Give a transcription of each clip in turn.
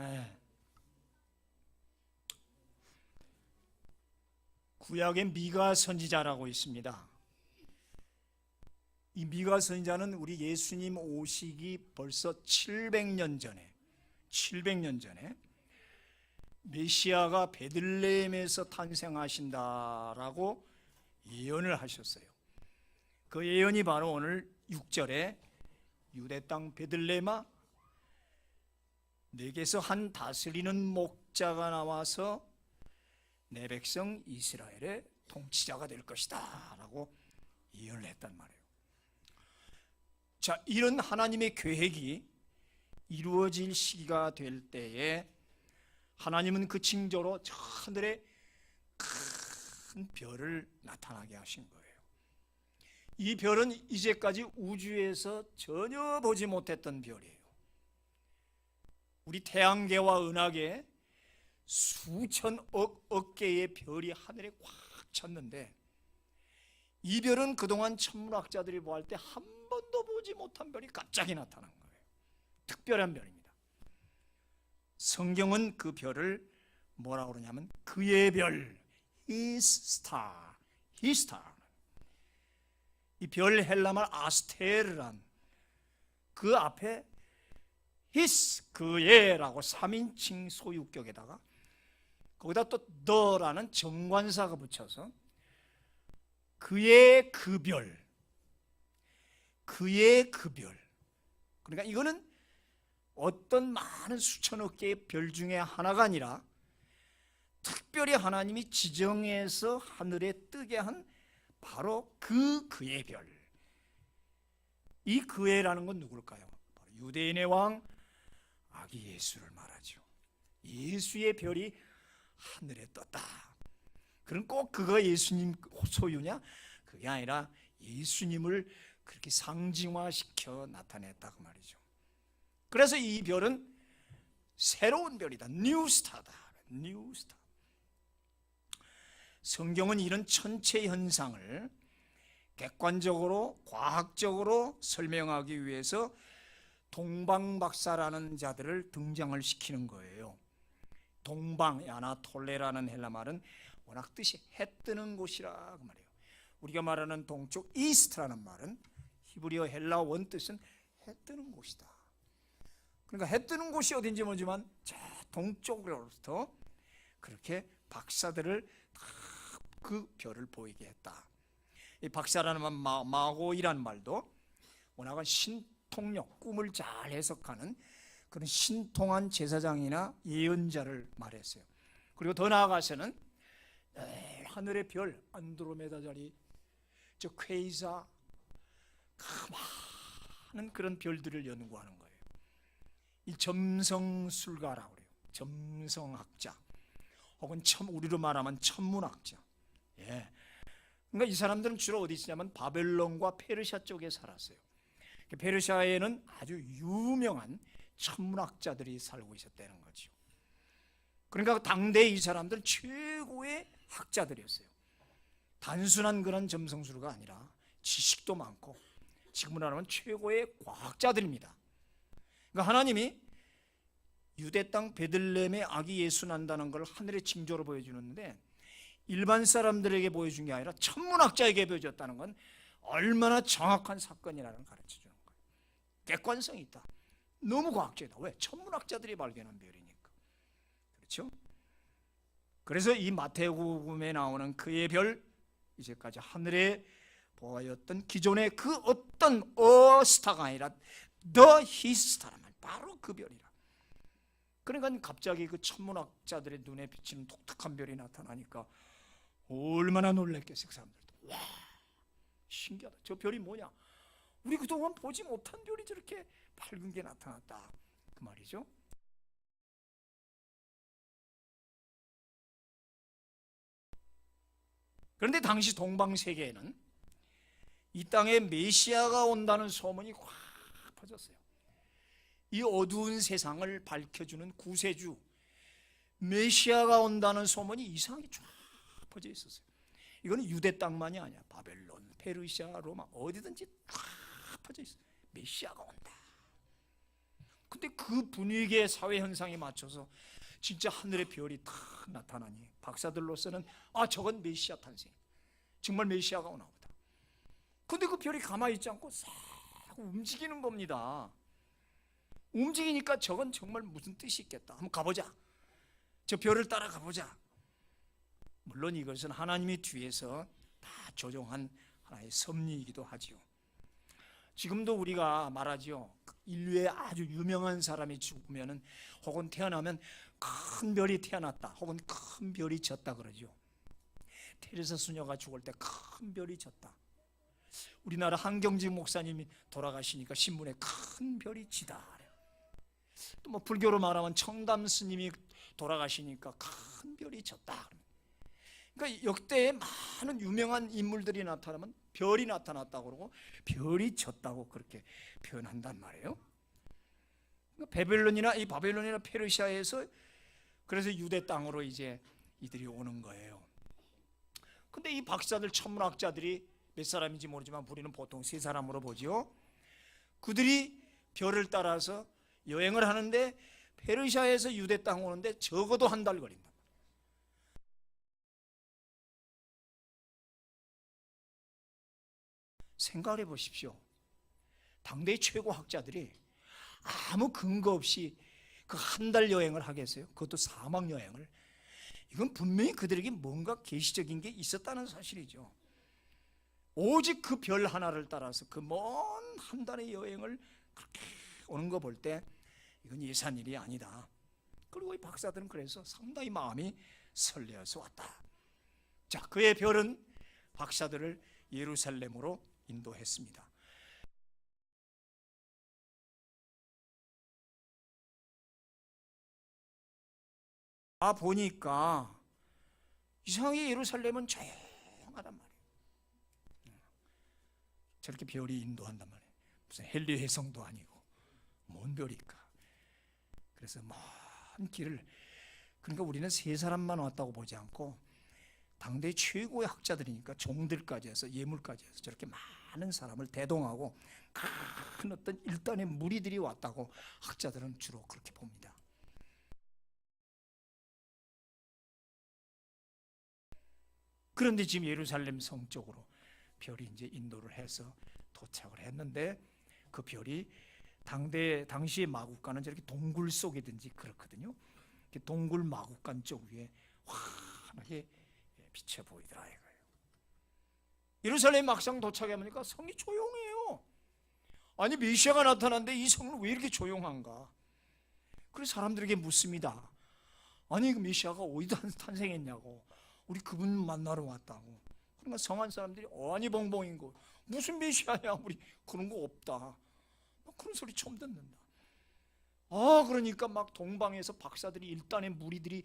예. 구약의 미가 선지자라고 있습니다. 이 미가 선지자는 우리 예수님 오시기 벌써 700년 전에 메시아가 베들레헴에서 탄생하신다라고 예언을 하셨어요. 그 예언이 바로 오늘 6절에 유대 땅 베들레헴아 내게서 한 다스리는 목자가 나와서 내 백성 이스라엘의 통치자가 될 것이다 라고 예언을 했단 말이에요. 자, 이런 하나님의 계획이 이루어질 시기가 될 때에 하나님은 그 징조로 저 하늘에 큰 별을 나타나게 하신 거예요. 이 별은 이제까지 우주에서 전혀 보지 못했던 별이에요. 우리 태양계와 은하계 수천억 개의 별이 하늘에 꽉 찼는데 이 별은 그동안 천문학자들이 보할 때 한 번도 보지 못한 별이 갑자기 나타난 거예요. 특별한 별입니다. 성경은 그 별을 뭐라고 그러냐면 그의 별, His star. 이 별 헬라말 아스테르란 그 앞에 His, 그의라고 3인칭 소유격에다가 거기다 또 the라는 정관사가 붙여서 그의 그 별, 그의 그 별. 그러니까 이거는 어떤 많은 수천억 개의 별 중에 하나가 아니라 특별히 하나님이 지정해서 하늘에 뜨게 한 바로 그의 별. 이 그의라는 건 누굴까요? 바로 유대인의 왕 아기 예수를 말하죠. 예수의 별이 하늘에 떴다. 그럼 꼭 그거 예수님 소유냐? 그게 아니라 예수님을 그렇게 상징화시켜 나타냈다고 말이죠. 그래서 이 별은 새로운 별이다. 뉴스타다. 뉴스타. 성경은 이런 천체 현상을 객관적으로 과학적으로 설명하기 위해서 동방박사라는 자들을 등장을 시키는 거예요. 동방, 아나톨레라는 헬라 말은 워낙 뜻이 해 뜨는 곳이라 그 말이에요. 우리가 말하는 동쪽 이스트라는 말은 히브리어 헬라 원뜻은 해 뜨는 곳이다. 그러니까 해 뜨는 곳이 어딘지 모르지만 저 동쪽으로부터 그렇게 박사들을 그 별을 보이게 했다. 이 박사라는 말, 마고이라는 말도 워낙은 신통력, 꿈을 잘 해석하는 그런 신통한 제사장이나 예언자를 말했어요. 그리고 더 나아가서는 하늘의 별, 안드로메다 자리, 저 퀘이사, 많은 그런 별들을 연구하는 거예요. 이 점성술가라고 그래요. 점성학자, 혹은 우리로 말하면 천문학자. 예. 그러니까 이 사람들은 주로 어디 있냐면 바벨론과 페르시아 쪽에 살았어요. 페르시아에는 아주 유명한 천문학자들이 살고 있었다는 거죠. 그러니까 당대 이 사람들은 최고의 학자들이었어요. 단순한 그런 점성술가 아니라 지식도 많고 지금으로 말하면 최고의 과학자들입니다. 그러니까 하나님이 유대 땅 베들레헴에 아기 예수 난다는 걸 하늘의 징조로 보여주는데 일반 사람들에게 보여준 게 아니라 천문학자에게 보여줬다는 건 얼마나 정확한 사건이라는 걸 가르쳐주는 거예요. 객관성이 있다. 너무 과학적이다. 왜? 천문학자들이 발견한 별이니까. 그렇죠? 그래서 이 마태복음에 나오는 그의 별, 이제까지 하늘에 보았던 기존의 그 어떤 스타가 아니라 the his 스타란 말, 바로 그 별이라. 그러니까 갑자기 그 천문학자들의 눈에 비치는 독특한 별이 나타나니까 얼마나 놀랬겠어요. 그 사람들도. 와, 신기하다. 저 별이 뭐냐? 우리 그동안 보지 못한 별이 저렇게 밝은 게 나타났다. 그 말이죠. 그런데 당시 동방세계에는 이 땅에 메시아가 온다는 소문이 확 퍼졌어요. 이 어두운 세상을 밝혀주는 구세주 메시아가 온다는 소문이 이상하게 쫙 퍼져 있었어요. 이거는 유대 땅만이 아니야. 바벨론, 페르시아, 로마 어디든지 쫙 퍼져 있어요. 메시아가 온다. 근데 그 분위기의 사회 현상에 맞춰서 진짜 하늘의 별이 탁 나타나니 박사들로서는 저건 메시아 탄생, 정말 메시아가 오나 보다. 근데 그 별이 가만히 있지 않고 싹 움직이는 겁니다. 움직이니까 저건 정말 무슨 뜻이 있겠다. 한번 가보자. 저 별을 따라 가보자. 물론 이것은 하나님이 뒤에서 다 조종한 하나의 섭리이기도 하지요. 지금도 우리가 말하지요. 인류의 아주 유명한 사람이 죽으면 혹은 태어나면 큰 별이 태어났다, 혹은 큰 별이 졌다 그러죠. 테레사 수녀가 죽을 때 큰 별이 졌다. 우리나라 한경직 목사님이 돌아가시니까 신문에 큰 별이 지다. 또 뭐 불교로 말하면 청담 스님이 돌아가시니까 큰 별이 졌다. 그러니까 역대에 많은 유명한 인물들이 나타나면 별이 나타났다고 그러고 별이 졌다고 그렇게 표현한단 말이에요. 그러니까 이 바벨론이나 페르시아에서 그래서 유대 땅으로 이제 이들이 오는 거예요. 근데 이 박사들, 천문학자들이 몇 사람인지 모르지만 우리는 보통 세 사람으로 보죠. 그들이 별을 따라서 여행을 하는데 페르시아에서 유대 땅 오는데 적어도 한 달 걸린다. 생각해 보십시오. 당대의 최고 학자들이 아무 근거 없이 그 한 달 여행을 하겠어요? 그것도 사막 여행을. 이건 분명히 그들에게 뭔가 계시적인 게 있었다는 사실이죠. 오직 그 별 하나를 따라서 그 먼 한 달의 여행을 그렇게 오는 거 볼 때 이건 예산 일이 아니다. 그리고 이 박사들은 그래서 상당히 마음이 설레어서 왔다. 자, 그의 별은 박사들을 예루살렘으로 인도했습니다. 보니까 이상하게 예루살렘은 조용하단 말이에요. 저렇게 별이 인도한단 말이에요. 무슨 헨리 혜성도 아니고 뭔 별일까. 그래서 먼 길을, 그러니까 우리는 세 사람만 왔다고 보지 않고 당대 최고의 학자들이니까 종들까지 해서 예물까지 해서 저렇게 많은 사람을 대동하고 큰 어떤 일단의 무리들이 왔다고 학자들은 주로 그렇게 봅니다. 그런데 지금 예루살렘 성 쪽으로 별이 이제 인도를 해서 도착을 했는데 그 별이 당시의 마국간은 저렇게 동굴 속이든지 그렇거든요. 동굴 마국간 쪽 위에 환하게 비쳐 보이더라 이거예요. 예루살렘 막상 도착해 보니까 성이 조용해요. 아니 메시아가 나타났는데 이 성은 왜 이렇게 조용한가? 그래서 사람들에게 묻습니다. 아니 그 메시아가 어디서 탄생했냐고. 우리 그분 만나러 왔다고. 그러니까 성한 사람들이 어니벙벙인 거. 무슨 메시아야? 우리 그런 거 없다. 그런 소리 처음 듣는다. 그러니까 막 동방에서 박사들이 일단의 무리들이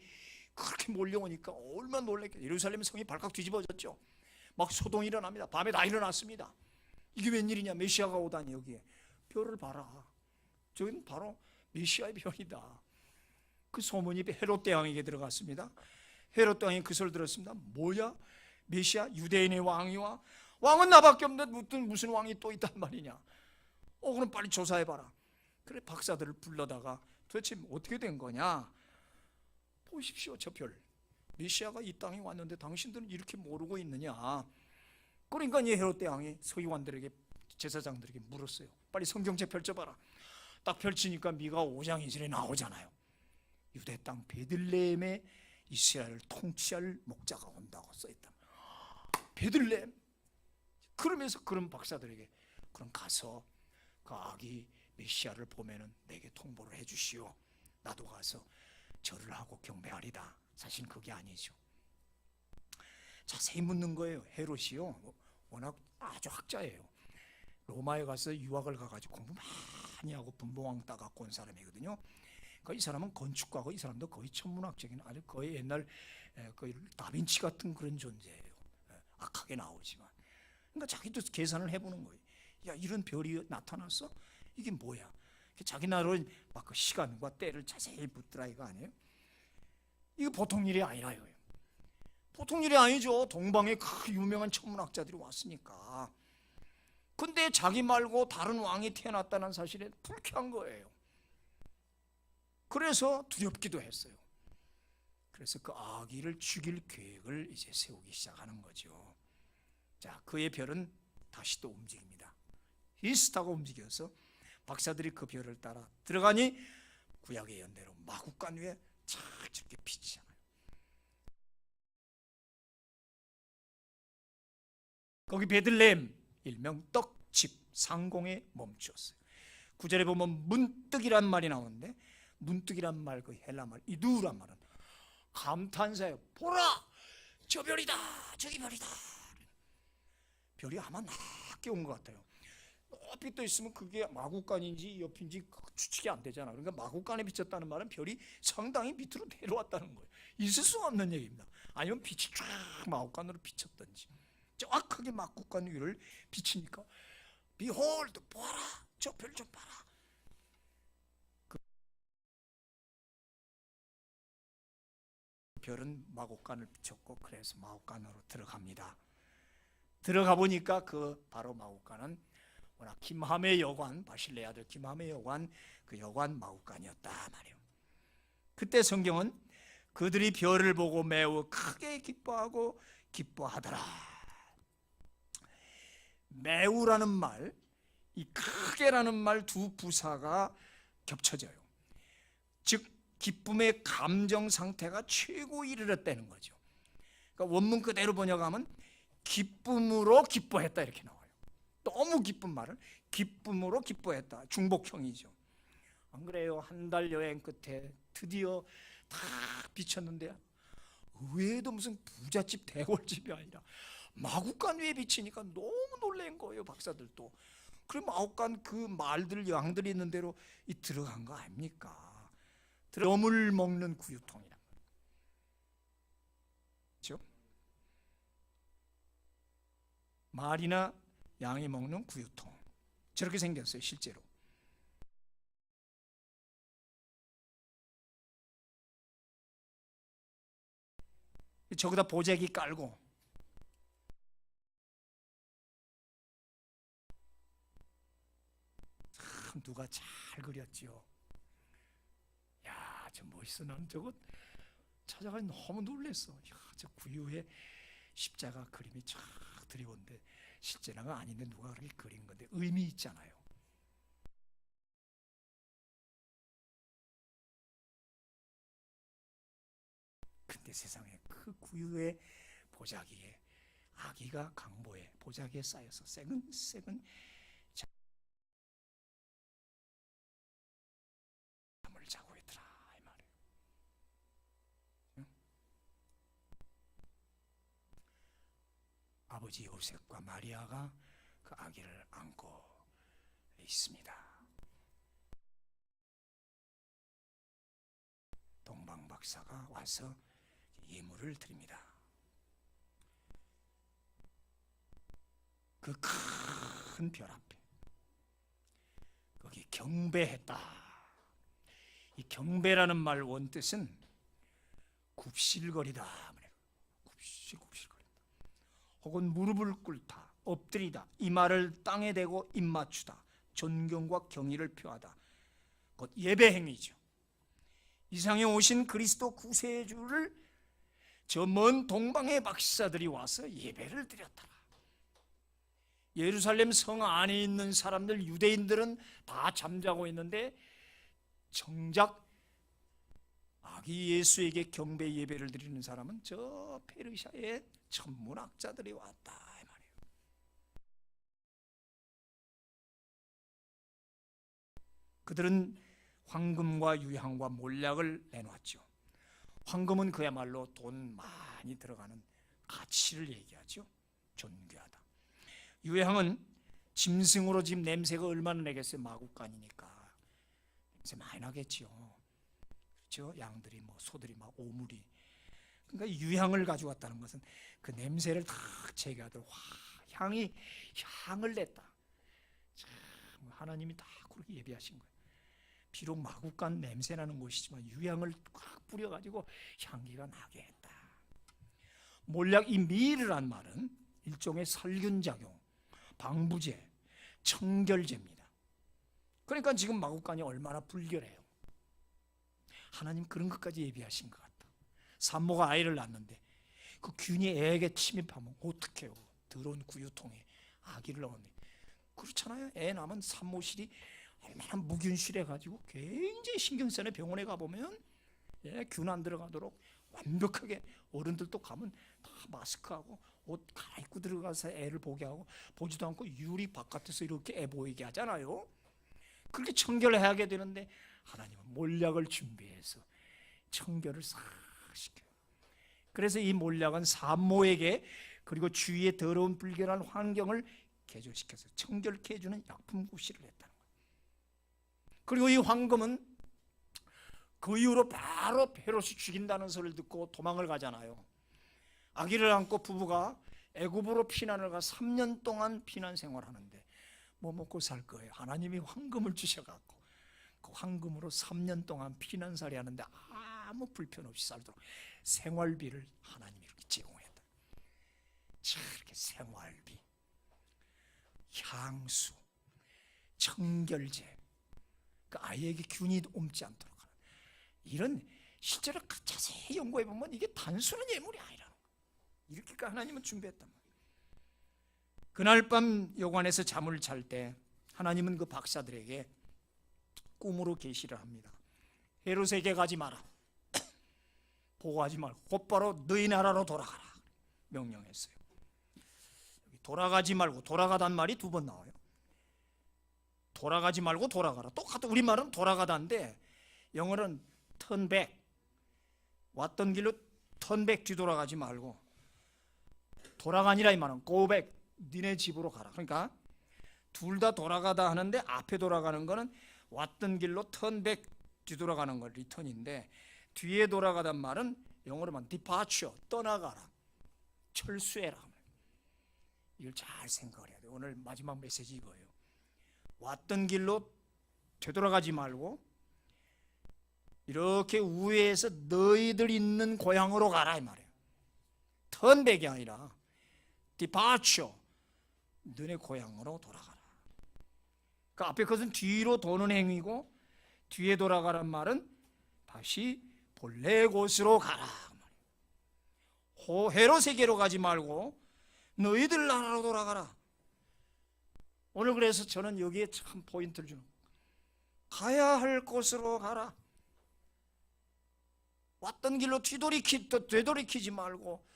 그렇게 몰려오니까 얼마나 놀랐겠어요. 예루살렘 성이 발칵 뒤집어졌죠. 막 소동이 일어납니다. 밤에 다 일어났습니다. 이게 웬일이냐? 메시아가 오다니. 여기에 별을 봐라. 저기는 바로 메시아의 별이다. 그 소문이 헤롯 대왕에게 들어갔습니다. 헤롯 대왕이 그 소리를 들었습니다. 뭐야? 메시아? 유대인의 왕이와? 왕은 나밖에 없는데 무슨 왕이 또 있단 말이냐? 그럼 빨리 조사해봐라. 그래 박사들을 불러다가 도대체 어떻게 된 거냐? 보십시오 저 별. 메시아가 이 땅에 왔는데 당신들은 이렇게 모르고 있느냐? 그러니까 이 헤롯 대왕이 서기관들에게, 제사장들에게 물었어요. 빨리 성경책 펼쳐봐라. 딱 펼치니까 미가 5장 2절에 나오잖아요. 유대 땅 베들레헴에 이스라엘을 통치할 목자가 온다고 써있다. 베들레헴. 그러면서 그런 박사들에게 그럼 가서 그 아기 메시아를 보면은 내게 통보를 해주시오. 나도 가서 절을 하고 경배하리다. 사실 그게 아니죠. 자세히 묻는 거예요. 헤롯이요 워낙 아주 학자예요. 로마에 가서 유학을 가가지고 공부 많이 하고 분봉왕 따갖고 온 사람이거든요. 이 사람은 건축가고 이 사람도 거의 천문학적인 아주 거의 옛날 거의 다빈치 같은 그런 존재예요. 악하게 나오지만. 그러니까 자기도 계산을 해보는 거예요. 야 이런 별이 나타났어? 이게 뭐야? 자기 나름으로 막 그 시간과 때를 자세히 묻더라 이거 아니에요? 이거 보통 일이 아니라 이거예요. 보통 일이 아니죠. 동방에 그 유명한 천문학자들이 왔으니까. 근데 자기 말고 다른 왕이 태어났다는 사실에 불쾌한 거예요. 그래서 두렵기도 했어요. 그래서 그 아기를 죽일 계획을 이제 세우기 시작하는 거죠. 자, 그의 별은 다시 또 움직입니다. 히스타가 움직여서 박사들이 그 별을 따라 들어가니 구약의 연대로 마구간 위에 착 저렇게 빛이 나요. 거기 베들레헴 일명 떡집 상공에 멈추었어요. 9절에 보면 문득이란 말이 나오는데 문득이란 말, 그 헬라 말 이두란 말은 감탄사예요. 보라, 저 별이다, 저기 별이다. 별이 아마 낮게 온 것 같아요. 높이 떠 있으면 그게 마구간인지 옆인지 추측이 안 되잖아. 그러니까 마구간에 비쳤다는 말은 별이 상당히 밑으로 내려왔다는 거예요. 있을 수 없는 얘기입니다. 아니면 빛이 쫙 마구간으로 비쳤던지 정확하게 마구간 위를 비치니까 Behold, 보아라, 저 별 좀 봐라. 그 별은 마구간을 비췄고 그래서 마구간으로 들어갑니다. 들어가 보니까 그 바로 마구간은 워낙 김함의 여관, 바실레 아들 김함의 여관, 그 여관 마구간이었다 말이에요. 그때 성경은 그들이 별을 보고 매우 크게 기뻐하고 기뻐하더라. 매우라는 말, 이 크게라는 말 두 부사가 겹쳐져요. 즉 기쁨의 감정 상태가 최고 이르렀다는 거죠. 그러니까 원문 그대로 번역하면 기쁨으로 기뻐했다 이렇게 나와요. 너무 기쁜 말을 기쁨으로 기뻐했다. 중복형이죠. 안 그래요? 한 달 여행 끝에 드디어 다 비쳤는데 의외에도 무슨 부잣집 대궐집이 아니라 마구간 위에 비치니까 너무 놀란 거예요. 박사들도. 그럼 마구간 그 말들 양들이 있는 대로 이 들어간 거 아닙니까? 염을 먹는 구유통이란 거예요. 그렇죠? 말이나 양이 먹는 구유통. 저렇게 생겼어요, 실제로. 저기다 보자기 깔고 참 누가 잘 그렸지요. 야, 저 멋있어. 난 저거 찾아가 너무 놀랬어. 야, 저 구유에 십자가 그림이 쫙 드리운데 실제는 아닌데 누가 그렇게 그린 건데 의미 있잖아요. 근데 세상에 그 구유의 보자기에 아기가 강보에 보자기에 쌓여서 새근새근 잠을 자고 있더라 이 말이에요. 응? 아버지 요셉과 마리아가 그 아기를 안고 있습니다. 동방 박사가 와서 예물을 드립니다. 그 큰 별 앞에 거기 경배했다. 이 경배라는 말 원뜻은 굽실거리다. 굽실거린다. 혹은 무릎을 꿇다, 엎드리다, 이마를 땅에 대고 입맞추다, 존경과 경의를 표하다. 곧 예배 행위죠. 이상에 오신 그리스도 구세주를 저 먼 동방의 박사들이 와서 예배를 드렸더라. 예루살렘 성 안에 있는 사람들, 유대인들은 다 잠자고 있는데 정작 아기 예수에게 경배 예배를 드리는 사람은 저 페르시아의 천문학자들이 왔다 이 말이에요. 그들은 황금과 유향과 몰약을 내놓았죠. 황금은 그야말로 돈 많이 들어가는 가치를 얘기하죠. 존귀하다. 유향은 짐승으로 지금 냄새가 얼마나 나겠어요. 마구간이니까 냄새 많이 나겠죠. 그렇죠? 양들이 뭐 소들이 막 오물이. 그러니까 유향을 가져왔다는 것은 그 냄새를 다 제거하도록 향을 냈다. 참 하나님이 다 그렇게 예비하신 거예요. 비록 마구간 냄새 나는 곳이지만 유향을 꽉 뿌려가지고 향기가 나게 했다. 몰약 이 미르란 말은 일종의 살균작용, 방부제, 청결제입니다. 그러니까 지금 마구간이 얼마나 불결해요. 하나님 그런 것까지 예비하신 것 같다. 산모가 아이를 낳는데 그 균이 애에게 침입하면 어떡해요? 더러운 구유통에 아기를 낳았네. 그렇잖아요. 애 낳으면 산모실이 얼마나 무균실해가지고 굉장히 신경쓰네. 병원에 가보면 균 안 들어가도록 완벽하게, 어른들도 가면 다 마스크하고 옷 갈아입고 들어가서 애를 보게 하고, 보지도 않고 유리 바깥에서 이렇게 애 보이게 하잖아요. 그렇게 청결해야 하게 되는데 하나님은 몰약을 준비해서 청결을 싹 시켜요. 그래서 이 몰약은 산모에게 그리고 주위의 더러운 불결한 환경을 개조시켜서 청결케 해주는 약품 구실을 했다는 거예요. 그리고 이 황금은 그 이후로 바로 헤롯이 죽인다는 소리를 듣고 도망을 가잖아요. 아기를 안고 부부가 애굽으로 피난을 가 3년 동안 피난 생활하는데 뭐 먹고 살 거예요? 하나님이 황금을 주셔갖고 그 황금으로 3년 동안 피난살이 하는데 아무 불편 없이 살도록 생활비를 하나님이 이렇게 제공했다. 자, 이렇게 생활비, 향수, 청결제, 그 아이에게 균이 옮지 않도록 하는 이런, 실제로 자세히 연구해 보면 이게 단순한 예물이 아니라는 거예요. 이렇게 하나님은 준비했단 말이에요. 그날 밤 요관에서 잠을 잘 때 하나님은 그 박사들에게 꿈으로 계시를 합니다. 헤롯에게 가지 마라. 보고하지 말고 곧바로 너희 나라로 돌아가라 명령했어요. 돌아가지 말고, 돌아가단 말이 두 번 나와요. 돌아가지 말고 돌아가라. 똑같은 우리말은 돌아가다인데 영어는 turn back, 왔던 길로 turn back, 뒤돌아가지 말고, 돌아가니라 이 말은 go back, 니네 집으로 가라. 그러니까 둘 다 돌아가다 하는데 앞에 돌아가는 거는 왔던 길로 turn back, 뒤돌아가는 거 return인데, 뒤에 돌아가단 말은 영어로만 departure, 떠나가라, 철수해라. 이걸 잘 생각을 해야 돼요. 오늘 마지막 메시지 이거예요. 왔던 길로 되돌아가지 말고 이렇게 우회해서 너희들 있는 고향으로 가라 이 말이에요. 턴백이 아니라 departure, 너네 고향으로 돌아가라. 그 앞에 것은 뒤로 도는 행위고, 뒤에 돌아가란 말은 다시 본래 곳으로 가라. 헤롯에게로 가지 말고 너희들 나라로 돌아가라. 오늘 그래서 저는 여기에 참 포인트를 주는, 가야 할 곳으로 가라. 왔던 길로 되돌이키지 말고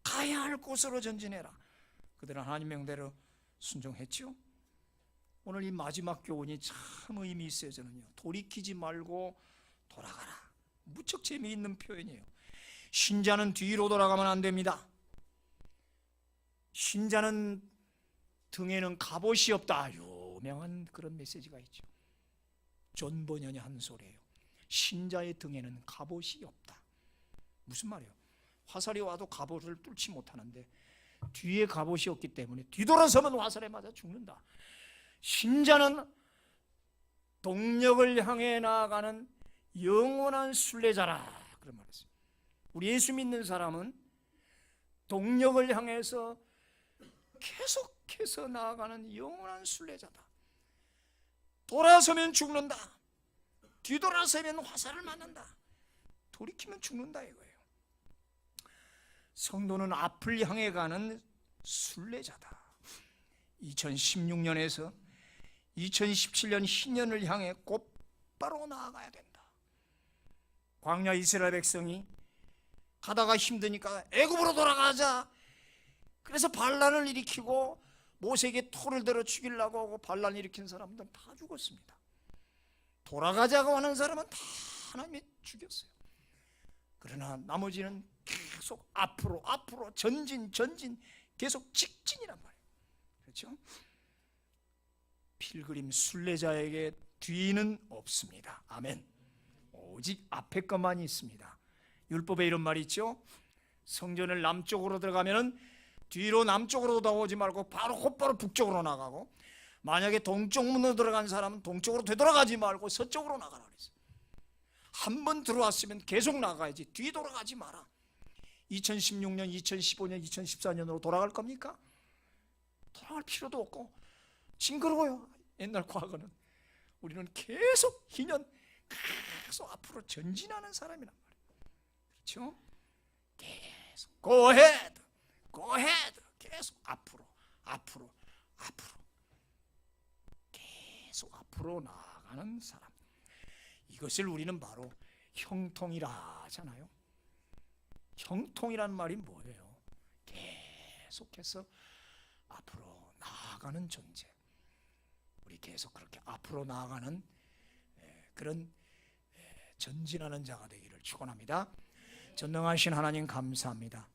가야 할 곳으로 전진해라. 그들은 하나님 명대로 순종했죠. 오늘 이 마지막 교훈이 참 의미 있어요. 저는요, 돌이키지 말고 돌아가라. 무척 재미있는 표현이에요. 신자는 뒤로 돌아가면 안 됩니다. 신자는 등에는 갑옷이 없다. 유명한 그런 메시지가 있죠. 존 버년이 한 소리예요. 신자의 등에는 갑옷이 없다. 무슨 말이에요? 화살이 와도 갑옷을 뚫지 못하는데 뒤에 갑옷이 없기 때문에 뒤돌아서면 화살에 맞아 죽는다. 신자는 동력을 향해 나아가는 영원한 순례자라, 그런 말이었어요. 우리 예수 믿는 사람은 동력을 향해서 계속해서 나아가는 영원한 순례자다. 돌아서면 죽는다. 뒤돌아서면 화살을 맞는다. 돌이키면 죽는다 이거예요. 성도는 앞을 향해 가는 순례자다. 2016년에서 2017년 신년을 향해 곧바로 나아가야 된다. 광야 이스라엘 백성이 가다가 힘드니까 애굽으로 돌아가자. 그래서 반란을 일으키고 모세에게 토를 들어 죽이려고 하고 반란 일으킨 사람들은 다 죽었습니다. 돌아가자고 하는 사람은 다 하나님이 죽였어요. 그러나 나머지는 계속 앞으로 전진 계속 직진이란 말이에요. 그렇죠? 필그림 순례자에게 뒤는 없습니다. 아멘. 오직 앞에 것만이 있습니다. 율법에 이런 말이 있죠. 성전을 남쪽으로 들어가면은 뒤로 남쪽으로 나오지 말고 곧바로 북쪽으로 나가고, 만약에 동쪽 문으로 들어간 사람은 동쪽으로 되돌아가지 말고 서쪽으로 나가라 그랬어요. 한 번 들어왔으면 계속 나가야지 뒤돌아가지 마라. 2016년, 2015년, 2014년으로 돌아갈 겁니까? 돌아갈 필요도 없고 징그러워요. 옛날 과거는. 우리는 계속 희년 계속 앞으로 전진하는 사람이란 말이에요. 그렇죠? 계속 go ahead, go ahead, 계속 앞으로, 앞으로, 앞으로, 계속 앞으로 나아가는 사람. 이것을 우리는 바로 형통이라 하잖아요. 형통이란 말이 뭐예요? 계속해서 앞으로 나아가는 존재. 우리 계속 그렇게 앞으로 나아가는 그런 전진하는 자가 되기를 축원합니다. 전능하신 하나님 감사합니다.